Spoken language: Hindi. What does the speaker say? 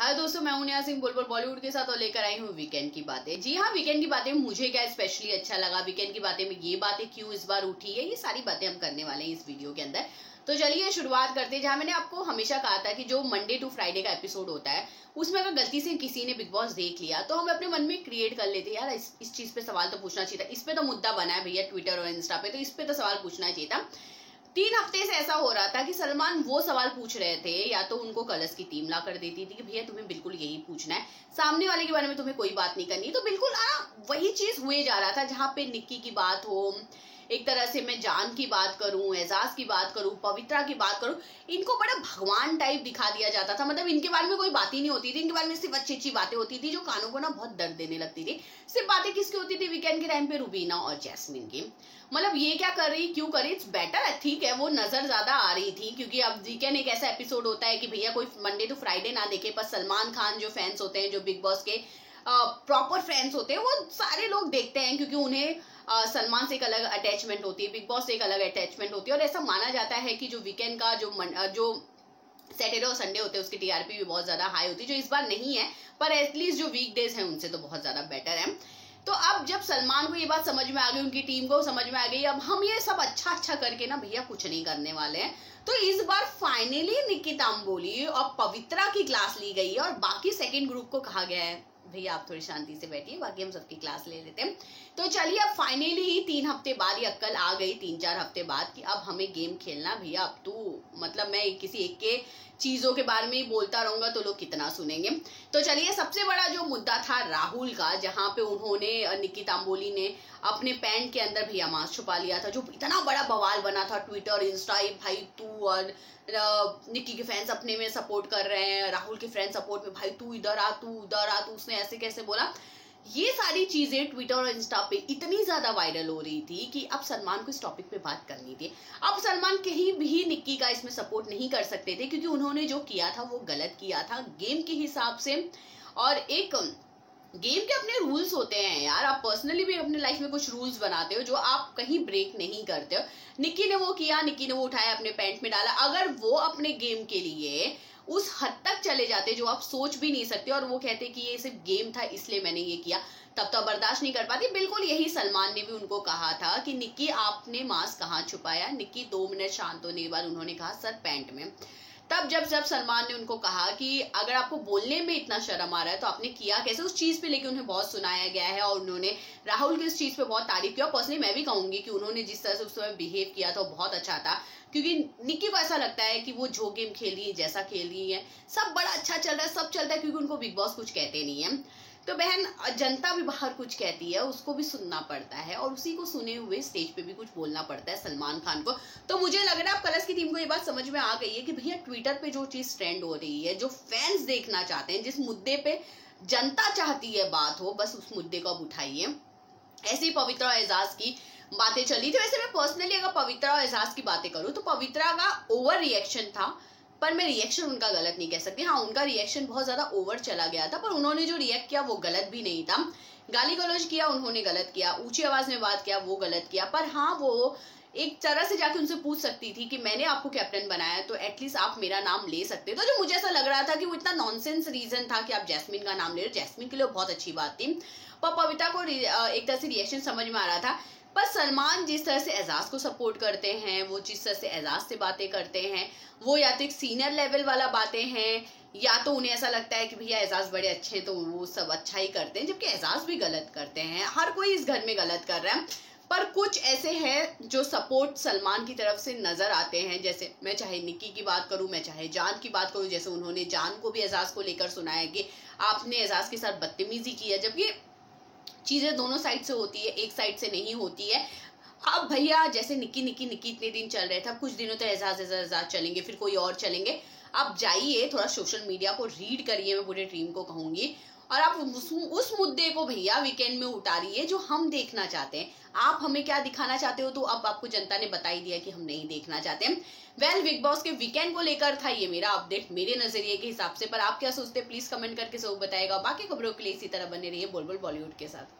हाय दोस्तों, मैं हूं नेहा सिंह बुलबुल बॉलीवुड के साथ और लेकर आई हूं वीकेंड की बातें। जी हाँ, वीकेंड की बातें मुझे क्या स्पेशली अच्छा लगा, वीकेंड की बातें में ये बातें क्यों इस बार उठी है, ये सारी बातें हम करने वाले हैं इस वीडियो के अंदर। तो चलिए शुरुआत करते हैं। जहां मैंने आपको हमेशा कहा था कि जो मंडे टू फ्राइडे का एपिसोड होता है उसमें अगर गलती से किसी ने बिग बॉस देख लिया तो हम अपने मन में क्रिएट कर लेते यार इस चीज पे सवाल तो पूछना चाहिए था, इस पे तो मुद्दा बना है भैया ट्विटर और इंस्टा पे, तो इस पे तो सवाल पूछना चाहिए था। 3 हफ्ते से ऐसा हो रहा था कि सलमान वो सवाल पूछ रहे थे या तो उनको कलर्स की टीम ला कर देती थी कि भैया तुम्हें बिल्कुल यही पूछना है, सामने वाले के बारे में तुम्हें कोई बात नहीं करनी। तो बिल्कुल वही चीज हुए जा रहा था जहां पे निक्की की बात हो, एक तरह से मैं जान की बात करूं, एजाज की बात करूं, पवित्रा की बात करूं, इनको बड़ा भगवान टाइप दिखा दिया जाता था। मतलब इनके बारे में कोई बात ही नहीं होती थी, इनके बारे में सिर्फ अच्छी अच्छी बातें होती थी जो कानों को ना बहुत दर्द देने लगती थी। सिर्फ बातें किसकी होती थी वीकेंड के टाइम पे? रुबीना और जैस्मिन की। मतलब ये क्या कर रही, क्यों कर रही, इट्स बेटर है, ठीक है, वो नजर ज्यादा आ रही थी क्योंकि अब वीकेंड एक ऐसा एपिसोड होता है कि भैया कोई मंडे टू फ्राइडे ना देखे, पर सलमान खान जो फैंस होते हैं, जो बिग बॉस के प्रॉपर फैंस होते हैं, वो सारे लोग देखते हैं क्योंकि उन्हें सलमान से एक अलग अटैचमेंट होती है, बिग बॉस से एक अलग अटैचमेंट होती है। और ऐसा माना जाता है कि जो वीकेंड का जो सैटरडे और संडे होते हैं उसकी टीआरपी भी बहुत ज्यादा हाई होती है, जो इस बार नहीं है, पर एटलीस्ट जो वीकडेज हैं उनसे तो बहुत ज्यादा बेटर है। तो अब जब सलमान को ये बात समझ में आ गई, उनकी टीम को समझ में आ गई, अब हम ये सब अच्छा करके ना भैया कुछ नहीं करने वाले हैं। तो इस बार फाइनली निक्की तांबोली और पवित्रा की क्लास ली गई है और बाकी सेकंड ग्रुप को कहा गया है भैया आप थोड़ी शांति से बैठिए, बाकी हम सबकी क्लास ले लेते हैं। तो चलिए अब फाइनली 3 हफ्ते बाद ये अक्ल आ गई, 3-4 हफ्ते बाद, कि अब हमें गेम खेलना भैया। अब तू मतलब मैं किसी एक के चीजों के बारे में ही बोलता रहूंगा तो लोग कितना सुनेंगे। तो चलिए सबसे बड़ा जो मुद्दा था राहुल का, जहां पे उन्होंने निक्की तांबोली ने अपने पैंट के अंदर भैया मास्क छुपा लिया था, जो इतना बड़ा बवाल बना था ट्विटर इंस्टा, भाई तू और निक्की के फैंस अपने में सपोर्ट कर रहे हैं, राहुल के फ्रेंड सपोर्ट में, भाई तू इधर आ, तू उधर आ, तू उसने ऐसे कैसे बोला। ये सारी चीजें ट्विटर और इंस्टा पे इतनी ज्यादा वायरल हो रही थी कि अब सलमान को इस टॉपिक पे बात करनी थी। अब सलमान कहीं भी निक्की का इसमें सपोर्ट नहीं कर सकते थे क्योंकि उन्होंने जो किया था वो गलत किया था गेम के हिसाब से। और एक गेम के अपने रूल्स होते हैं यार, आप पर्सनली भी अपने लाइफ में कुछ रूल्स बनाते हो जो आप कहीं ब्रेक नहीं करते हो। निक्की ने वो किया, निक्की ने वो उठाया अपने पैंट में डाला। अगर वो अपने गेम के लिए उस हद तक चले जाते जो आप सोच भी नहीं सकते और वो कहते कि ये सिर्फ गेम था इसलिए मैंने ये किया, तब तो बर्दाश्त नहीं कर पाती। बिल्कुल यही सलमान ने भी उनको कहा था कि निक्की आपने मास्क कहाँ छुपाया। निक्की 2 मिनट शांत होने के बाद उन्होंने कहा सर पैंट में। तब जब सलमान ने उनको कहा कि अगर आपको बोलने में इतना शर्म आ रहा है तो आपने किया कैसे, उस चीज पे लेके उन्हें बहुत सुनाया गया है और उन्होंने राहुल की इस चीज पे बहुत तारीफ किया। पर्सनली मैं भी कहूंगी कि उन्होंने जिस तरह से उस समय बिहेव किया था वो बहुत अच्छा था, क्योंकि निक्की को ऐसा लगता है कि वो जो गेम खेल रही है, जैसा खेल रही है, सब बड़ा अच्छा चल रहा है, सब चलता है क्योंकि उनको बिग बॉस कुछ कहते नहीं है। तो बहन, जनता भी बाहर कुछ कहती है, उसको भी सुनना पड़ता है और उसी को सुने हुए स्टेज पे भी कुछ बोलना पड़ता है सलमान खान को। तो मुझे लग रहा है अब कलर्स की टीम को ये बात समझ में आ गई है कि भैया ट्विटर पे जो चीज ट्रेंड हो रही है, जो फैंस देखना चाहते हैं, जिस मुद्दे पे जनता चाहती है बात हो, बस उस मुद्दे को अब उठाइए। ऐसी पवित्रा और एजाज की बातें चली थी। वैसे मैं पर्सनली अगर पवित्रा और एजाज की बातें करूं तो पवित्रा का ओवर रिएक्शन था, पर मैं रिएक्शन उनका गलत नहीं कह सकती। हाँ, उनका रिएक्शन बहुत ज्यादा ओवर चला गया था, पर उन्होंने जो रिएक्ट किया वो गलत भी नहीं था। गाली गलौज किया उन्होंने गलत किया, ऊंची आवाज में बात किया वो गलत किया, पर हाँ वो एक तरह से जाके उनसे पूछ सकती थी कि मैंने आपको कैप्टन बनाया तो एटलीस्ट आप मेरा नाम ले सकते। तो जो मुझे ऐसा लग रहा था कि वो इतना नॉनसेंस रीजन था कि आप जैस्मिन का नाम ले रहे, जैस्मिन के लिए बहुत अच्छी बात थी, पर पवित्रा को एक तरह से रिएक्शन समझ में आ रहा था। पर सलमान जिस तरह से एजाज को सपोर्ट करते हैं, वो जिस तरह से एजाज से बातें करते हैं, वो या तो एक सीनियर लेवल वाला बातें हैं या तो उन्हें ऐसा लगता है कि भैया एजाज बड़े अच्छे हैं तो वो सब अच्छा ही करते हैं, जबकि एजाज भी गलत करते हैं। हर कोई इस घर में गलत कर रहा है, पर कुछ ऐसे हैं जो सपोर्ट सलमान की तरफ से नजर आते हैं। जैसे मैं चाहे निक्की की बात करूं, मैं चाहे जान की बात करूं, जैसे उन्होंने जान को भी एजाज को लेकर सुनाया कि आपने एजाज के साथ बदतमीजी की है, जबकि चीजें दोनों साइड से होती है, एक साइड से नहीं होती है। अब भैया जैसे निक्की इतने दिन चल रहे थे, अब कुछ दिनों तक एजाज चलेंगे, फिर कोई और चलेंगे। आप जाइए थोड़ा सोशल मीडिया को रीड करिए, मैं पूरे टीम को कहूंगी, और आप उस मुद्दे को भैया वीकेंड में उतारिए जो हम देखना चाहते हैं। आप हमें क्या दिखाना चाहते हो तो अब आपको जनता ने बता ही दिया कि हम नहीं देखना चाहते हैं। वेल, बिग बॉस के वीकेंड को लेकर था ये मेरा अपडेट मेरे नजरिए के हिसाब से, पर आप क्या सोचते हैं प्लीज कमेंट करके जरूर बताएगा। बाकी खबरों के लिए इसी तरह बने रहिए बुलबुल बॉलीवुड के साथ।